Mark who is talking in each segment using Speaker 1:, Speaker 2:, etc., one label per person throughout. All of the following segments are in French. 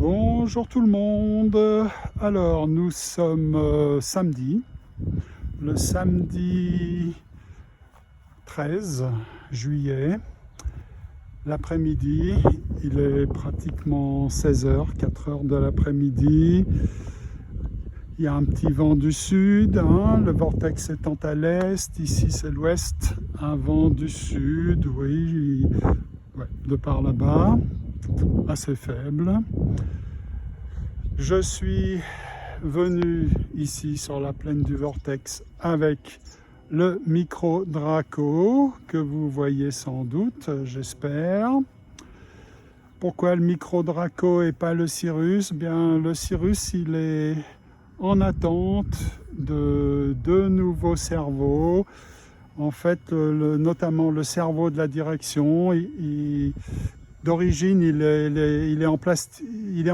Speaker 1: Bonjour tout le monde. Alors nous sommes samedi, le samedi 13 juillet, l'après-midi. Il est pratiquement 16h, 4h de l'après-midi. Il y a un petit vent du sud, le vortex étant à l'est, ici c'est l'ouest, un vent du sud, oui, ouais, de par là-bas, assez faible. Je suis venu ici sur la plaine du vortex avec le micro Draco que vous voyez sans doute, j'espère. Pourquoi le micro Draco et pas le Cirrus? Bien, le Cirrus, il est en attente de deux nouveaux cerveaux. En fait, notamment le cerveau de la direction, d'origine, il est en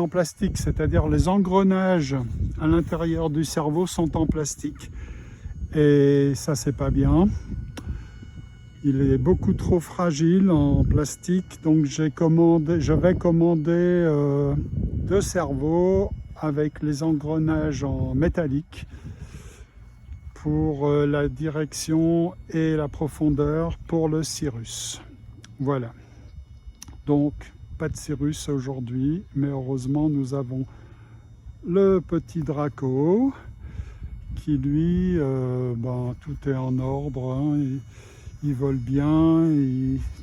Speaker 1: plastique, c'est-à-dire les engrenages à l'intérieur du cerveau sont en plastique. Et ça, c'est pas bien. Il est beaucoup trop fragile en plastique, donc je vais commander deux cerveaux avec les engrenages en métallique pour la direction et la profondeur pour le Cirrus. Voilà. Donc, pas de Cirrus aujourd'hui, mais heureusement, nous avons le petit Draco qui, lui, tout est en ordre. Il vole bien,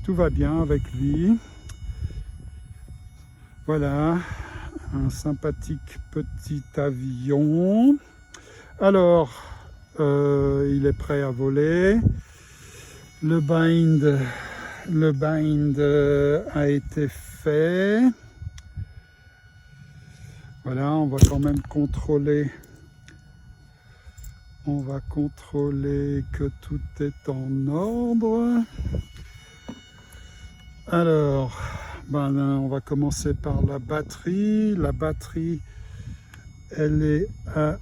Speaker 1: tout va bien avec lui. Voilà, un sympathique petit avion. Alors, il est prêt à voler. Le bind a été fait. Voilà, on va quand même contrôler. On va contrôler que tout est en ordre. Alors, on va commencer par la batterie. La batterie, elle est à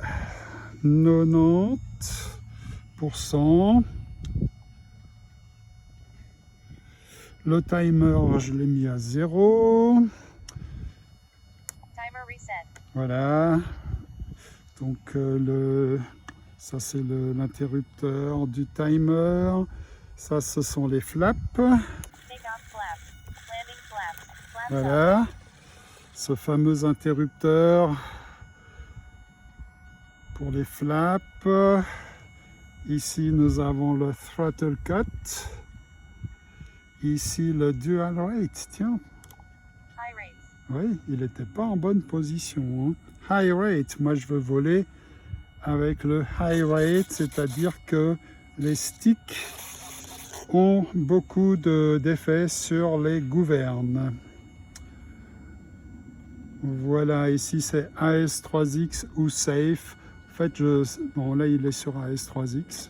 Speaker 1: 90%. Le timer, je l'ai mis à 0.
Speaker 2: Timer reset.
Speaker 1: Voilà. Donc, ça, c'est l'interrupteur du timer. Ça, ce sont les flaps.
Speaker 2: Take off flaps. Landing flaps. Flaps
Speaker 1: Voilà. Ce fameux interrupteur pour les flaps. Ici, nous avons le throttle cut. Ici, le dual rate. Tiens,
Speaker 2: up. High rates.
Speaker 1: oui, il n'était pas en bonne position. High rate, moi je veux voler avec le high rate, c'est-à-dire que les sticks ont beaucoup d'effets sur les gouvernes. Voilà, ici c'est AS3X ou Safe. En fait, là il est sur AS3X.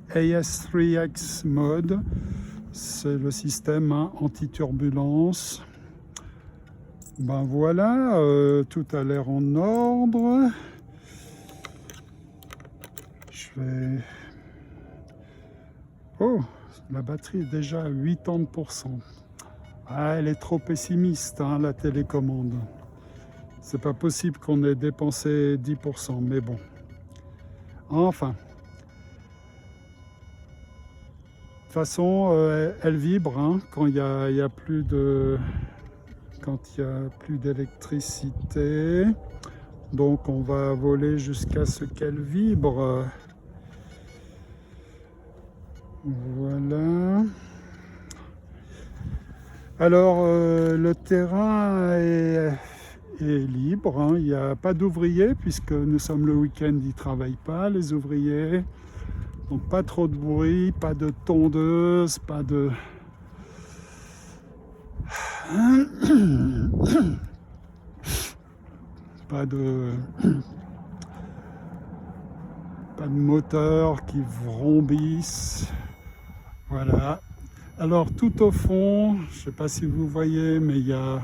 Speaker 1: AS3X mode, c'est le système anti-turbulence. Voilà, tout a l'air en ordre. Oh, la batterie est déjà à 80%. Ah, elle est trop pessimiste, la télécommande. C'est pas possible qu'on ait dépensé 10%, mais bon. Enfin. De toute façon, elle vibre quand il y a plus d'électricité. Donc on va voler jusqu'à ce qu'elle vibre. Voilà. Alors le terrain est libre, il n'y a pas d'ouvriers puisque nous sommes le week-end, ils ne travaillent pas les ouvriers. Donc pas trop de bruit, pas de tondeuse, pas de moteur qui vrombissent. Voilà. Alors tout au fond, je ne sais pas si vous voyez, mais il y a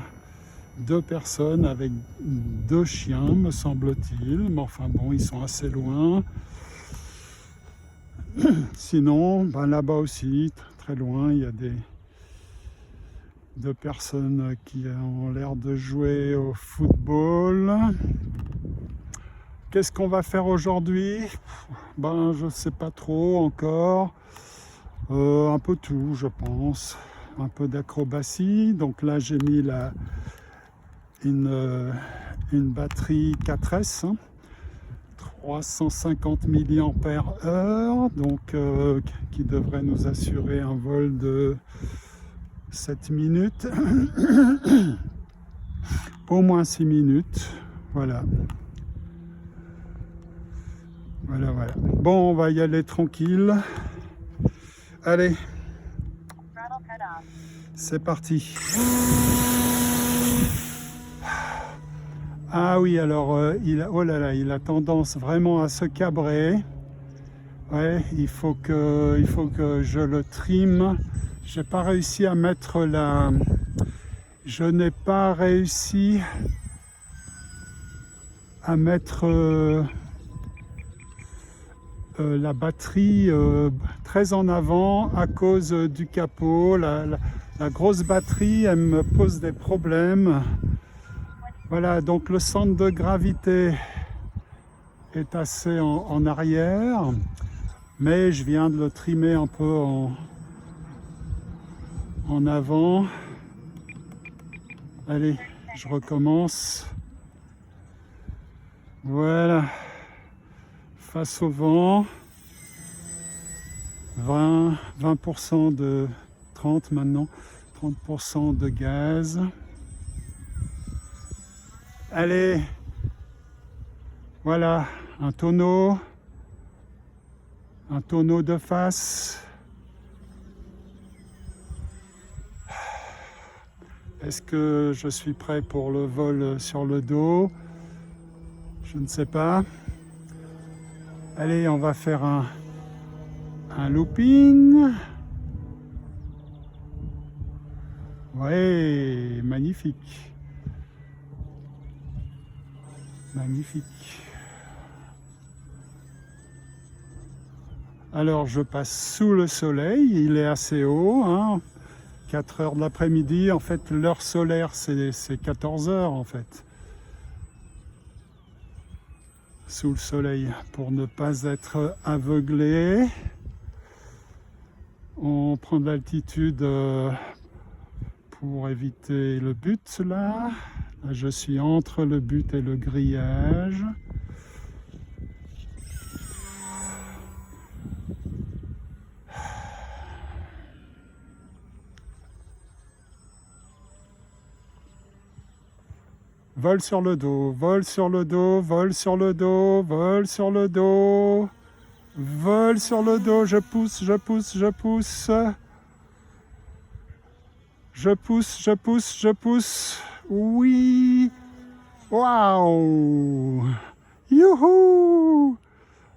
Speaker 1: deux personnes avec deux chiens, me semble-t-il. Mais enfin bon, ils sont assez loin. Sinon, là-bas aussi, très loin, il y a Deux personnes qui ont l'air de jouer au football. Qu'est-ce qu'on va faire aujourd'hui? Ben, je ne sais pas trop encore. Un peu tout, je pense. Un peu d'acrobatie. Donc là, j'ai mis une batterie 4S, hein, 350 mAh, donc qui devrait nous assurer un vol de 7 minutes, au moins 6 minutes, voilà. Voilà. Bon, on va y aller tranquille. Allez,
Speaker 2: Throttle cut off.
Speaker 1: c'est parti. Ah oui, alors oh là là, il a tendance vraiment à se cabrer. Ouais, il faut que je le trime. J'ai pas réussi à mettre je n'ai pas réussi à mettre la batterie très en avant à cause du capot. La grosse batterie, elle me pose des problèmes. Voilà, donc le centre de gravité est assez en arrière, mais je viens de le trimer un peu en avant. Allez, je recommence. Voilà, face au vent, 20% de 30 maintenant, 30% de gaz. Allez, voilà, un tonneau de face. Est-ce que je suis prêt pour le vol sur le dos? Je ne sais pas. Allez, on va faire un looping. Ouais, magnifique. Magnifique. Alors, je passe sous le soleil. Il est assez haut, hein. 4 heures de l'après-midi. En fait, l'heure solaire, c'est 14 heures, en fait. Sous le soleil, pour ne pas être aveuglé. On prend de l'altitude pour éviter le but, là. Là, je suis entre le but et le grillage. Vol sur le dos, vol sur le dos, vol sur le dos, vol sur le dos, vol sur le dos, je pousse. Je pousse. Oui! Waouh! Youhou!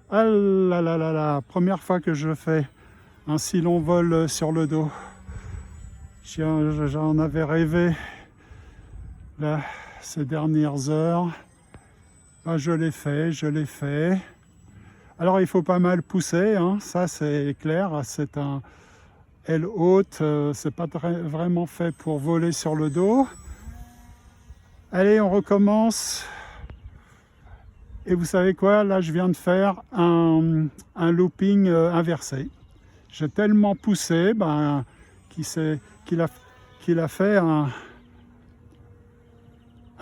Speaker 1: Ah là là là là! Première fois que je fais un si long vol sur le dos. J'en avais rêvé là, ces dernières heures. Ah, je l'ai fait. Alors il faut pas mal pousser, hein, ça c'est clair. C'est un aile haute, c'est pas vraiment fait pour voler sur le dos. Allez, on recommence. Et vous savez quoi? Là, je viens de faire un looping inversé. J'ai tellement poussé qu'il a fait un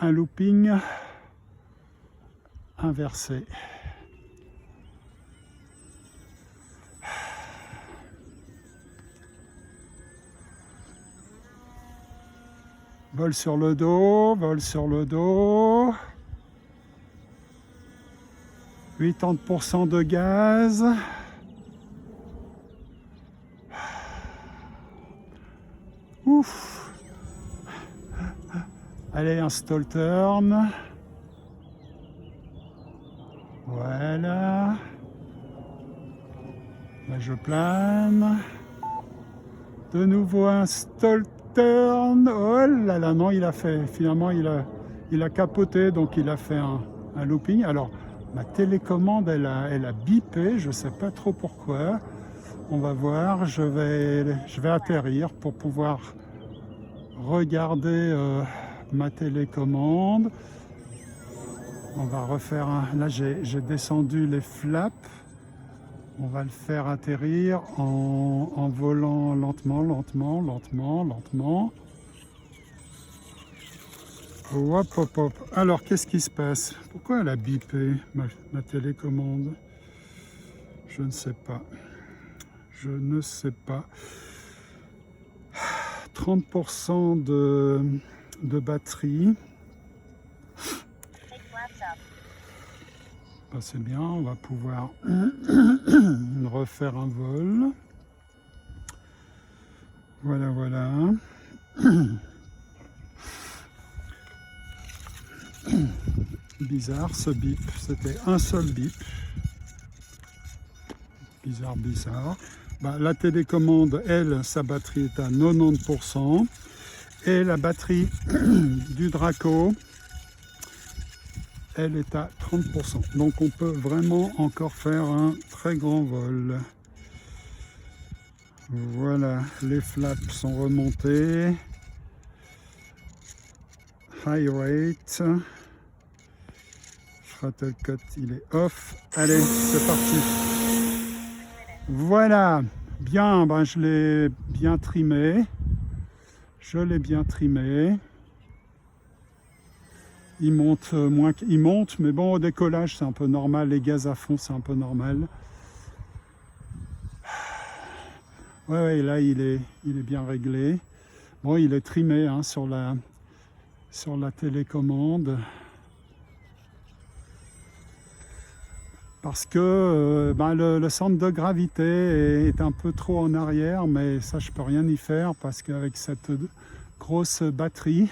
Speaker 1: looping inversé. Vol sur le dos, 80% de gaz. Ouf. Allez, un stall turn. Voilà. Là, je plane. De nouveau un stall turn. Oh là là, non, finalement, il a capoté, donc il a fait un looping. Alors, ma télécommande, elle a bipé, je ne sais pas trop pourquoi. On va voir, je vais atterrir pour pouvoir regarder ma télécommande. On va refaire un... Là, j'ai descendu les flaps. On va le faire atterrir en volant lentement, lentement, lentement, lentement. Hop, hop, hop. Alors, qu'est-ce qui se passe? Pourquoi elle a bipé, ma télécommande? Je ne sais pas. Je ne sais pas. 30% de batterie.
Speaker 2: Take flaps up.
Speaker 1: Ben, c'est bien, on va pouvoir refaire un vol. Voilà, voilà. Bizarre ce bip, c'était un seul bip. Bizarre, bizarre. Ben, la télécommande, elle, sa batterie est à 90%. Et la batterie du Draco, elle est à 30%. Donc on peut vraiment encore faire un très grand vol. Voilà, les flaps sont remontés. High rate. Throttle cut, il est off. Allez, c'est parti. Voilà, bien, ben je l'ai bien trimé. Je l'ai bien trimé. Il monte moins qu'il monte, mais bon, au décollage, c'est un peu normal. Les gaz à fond, c'est un peu normal. Ouais, ouais, là, il est bien réglé. Bon, il est trimé hein, sur la télécommande. Parce que ben, le centre de gravité est un peu trop en arrière, mais ça, je peux rien y faire parce qu'avec cette grosse batterie,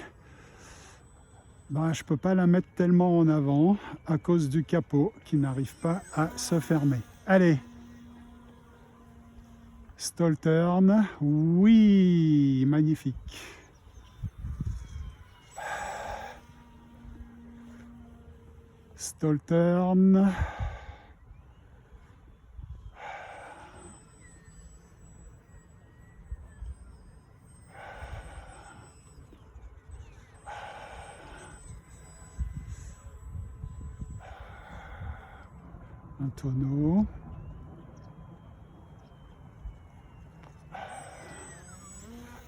Speaker 1: ben, je ne peux pas la mettre tellement en avant à cause du capot qui n'arrive pas à se fermer. Allez, stall turn, oui, magnifique. Stall turn. Un tonneau.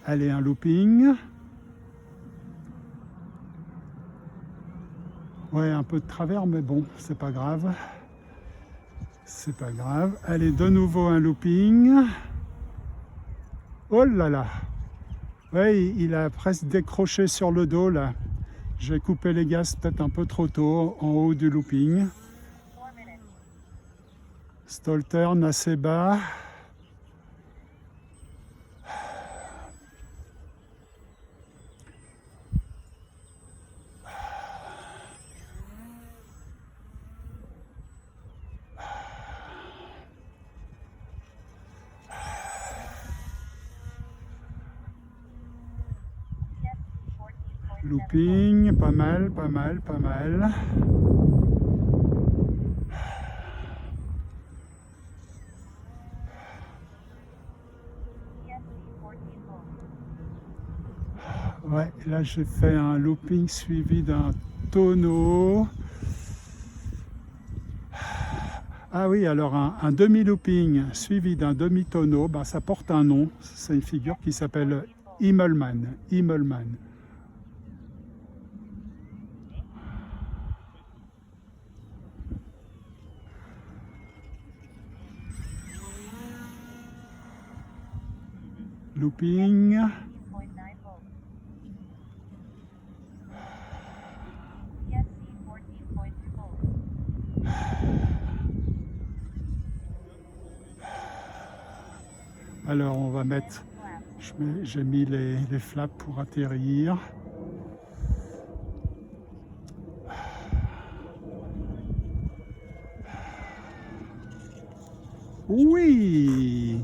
Speaker 1: Allez, un looping. Ouais, un peu de travers, mais bon, c'est pas grave. C'est pas grave. Allez, de nouveau un looping. Oh là là! Ouais, il a presque décroché sur le dos là. J'ai coupé les gaz peut-être un peu trop tôt en haut du looping.
Speaker 2: 4 minutes.
Speaker 1: Stall turn assez bas.
Speaker 2: Yes, 14.7
Speaker 1: Looping, pas mal, pas mal, pas mal.
Speaker 2: Yes, 14 volts.
Speaker 1: Ouais, là j'ai fait un looping suivi d'un tonneau. Ah oui, alors un demi-looping suivi d'un demi-tonneau, ben, ça porte un nom. C'est une figure qui s'appelle Immelmann. Immelmann. Looping.
Speaker 2: 0.9 volts. Yes, 14.2 volts.
Speaker 1: Alors on va mettre,
Speaker 2: Flaps.
Speaker 1: j'ai mis les flaps pour atterrir. Oui!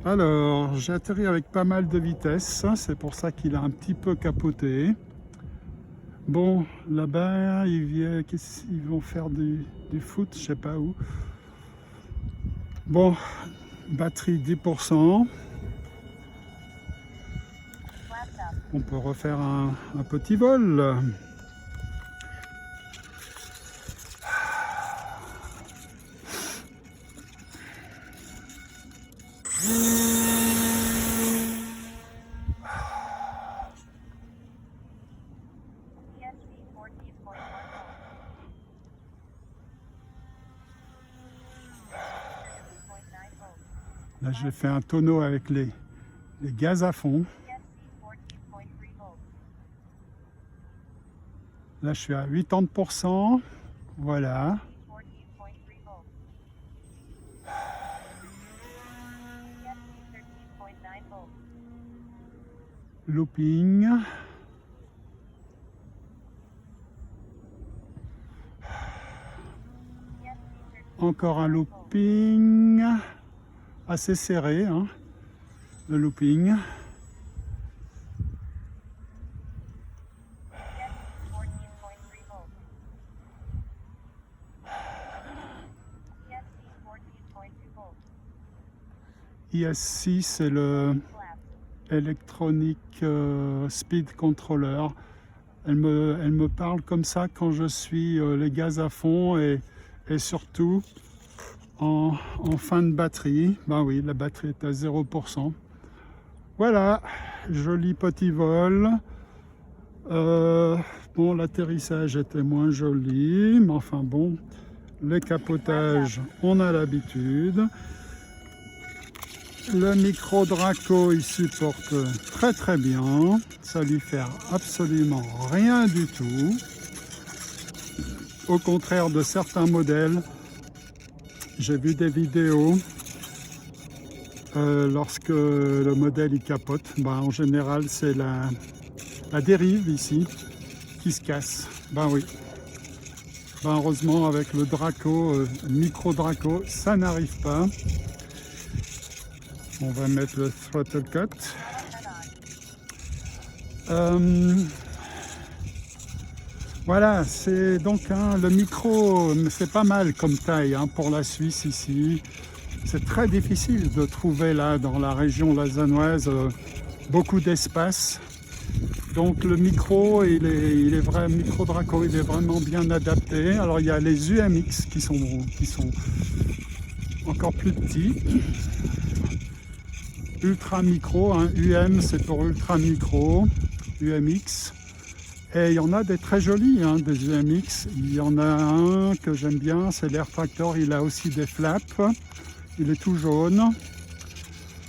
Speaker 1: Alors, j'ai atterri avec pas mal de vitesse, c'est pour ça qu'il a un petit peu capoté. Bon, là-bas, ils vont faire du foot, je sais pas où. Bon, batterie 10%.
Speaker 2: Flaps Laptop.
Speaker 1: On peut refaire un petit vol.
Speaker 2: ESC 14.1 volts. 32.9 volts.
Speaker 1: Là, j'ai fait un tonneau avec les gaz à fond.
Speaker 2: ESC 14.3 volts.
Speaker 1: Là, je suis à 80%. Voilà.
Speaker 2: 14.3 volts. ESC 13.9 volts.
Speaker 1: Looping.
Speaker 2: ESC 13.
Speaker 1: Encore un looping. Assez serré, hein, le looping.
Speaker 2: ESC 14.3 volts. ESC 14.2 volts.
Speaker 1: IS6, c'est le
Speaker 2: Flap.
Speaker 1: Electronic Speed Controller. Elle me parle comme ça quand je suis les gaz à fond et surtout en fin de batterie. Ben oui, la batterie est à 0%. Voilà, joli petit vol. Bon, l'atterrissage était moins joli, mais enfin bon, les capotages, on a l'habitude. Le micro Draco, il supporte très très bien. Ça lui fait absolument rien du tout. Au contraire de certains modèles, j'ai vu des vidéos lorsque le modèle il capote. Ben, en général, c'est la dérive ici qui se casse. Ben oui. Ben, heureusement, avec le Draco, micro Draco, ça n'arrive pas. On va mettre le throttle cut. Voilà, c'est donc le micro, c'est pas mal comme taille hein, pour la Suisse ici. C'est très difficile de trouver là dans la région lausannoise beaucoup d'espace. Donc le micro, micro Draco, il est vraiment bien adapté. Alors il y a les UMX qui sont encore plus petits. Ultra micro, hein, UM c'est pour ultra micro, UMX. Et il y en a des très jolis, hein, des UMX. Il y en a un que j'aime bien, c'est l'Air Tractor, il a aussi des flaps. Il est tout jaune.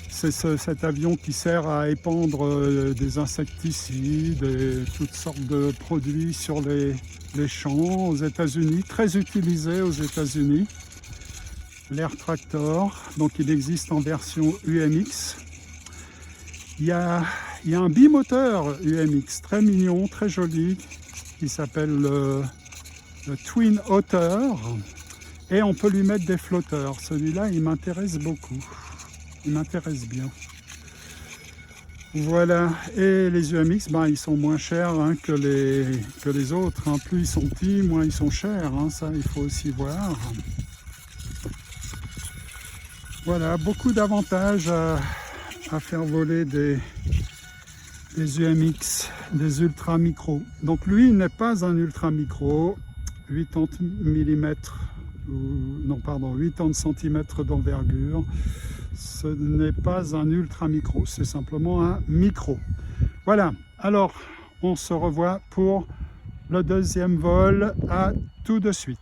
Speaker 1: C'est cet avion qui sert à épandre des insecticides et toutes sortes de produits sur les champs aux États-Unis, très utilisé aux États-Unis. L'Air Tractor, donc il existe en version UMX. Il y a un bimoteur UMX très mignon, très joli, qui s'appelle le Twin Otter. Et on peut lui mettre des flotteurs. Celui-là, il m'intéresse beaucoup. Il m'intéresse bien. Voilà. Et les UMX, ben, ils sont moins chers hein, que les autres. Hein. Plus ils sont petits, moins ils sont chers. Hein. Ça, il faut aussi voir. Voilà, beaucoup d'avantages à faire voler des UMX, des ultra micro. Donc lui, il n'est pas un ultra micro, 80 mm, non pardon, 80 cm d'envergure. Ce n'est pas un ultra micro, c'est simplement un micro. Voilà, alors on se revoit pour le deuxième vol. À tout de suite.